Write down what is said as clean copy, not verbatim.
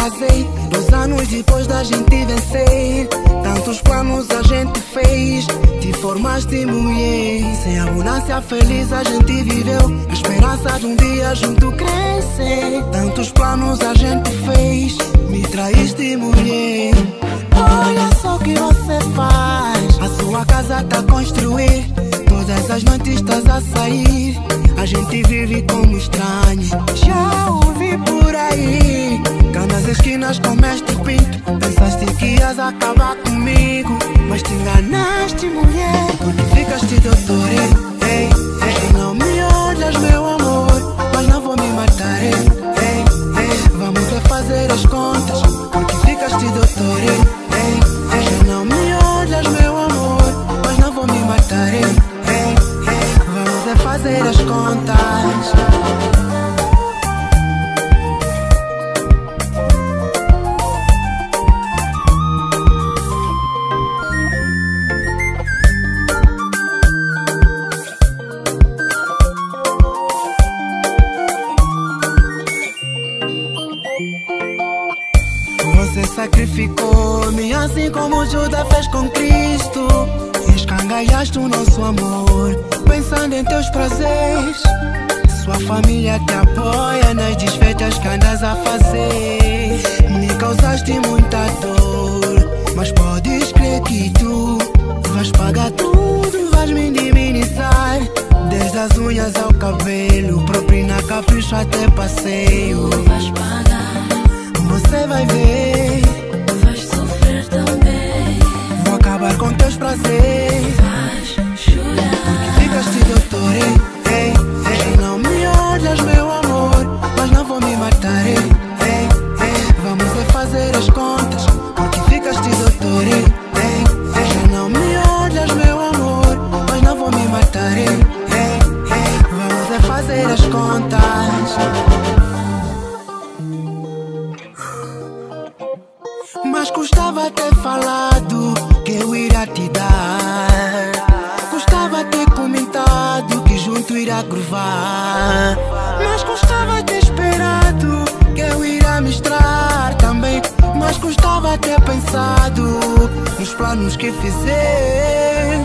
casei. 2 anos depois da gente vencer, tantos planos a gente fez. Te formaste mulher, sem abundância feliz a gente viveu. A esperança de um dia junto crescer. Tantos planos a gente fez, me traíste mulher. Olha só o que você faz, a sua casa tá a construir. Todas as noites estás a sair, a gente vive como estranho. Já ouvi por aí, cá nas esquinas comeste pinto. Pensaste que ias acabar comigo, mas te enganaste mulher, porque ficaste doutor. Ei, ei, não me olhas meu amor, mas não vou me matar. Ei, ei, vamos fazer as contas, porque ficaste doutor. Ei, ei, não me olhas meu amor, mas não vou me matar. Ei, vamos fazer as contas. Você sacrificou-me assim como Judas fez com Cristo. Escangalhaste o nosso amor, pensando em teus prazeres. Sua família te apoia nas desfeitas que andas a fazer. Me causaste muita dor, mas podes crer que tu vais pagar tudo, vais me indemnizar. Desde as unhas ao cabelo, propina, capricho até passeio. Vais pagar, você vai ver, vais sofrer também. vou acabar com teus prazeres, Vais chorar, porque ficaste doutor. Ei, ei, não me olhas meu amor, mas não vou me matar. Ei, ei, vamos fazer as contas, porque ficaste doutor. Ei, ei, não me olhas meu amor, mas não vou me matar. Ei, ei, vamos fazer as contas. Mas custava ter falado que eu iria te dar. Custava ter comentado que junto irá curvar. Mas custava ter esperado que eu iria mostrar também. Mas custava ter pensado nos planos que fizer.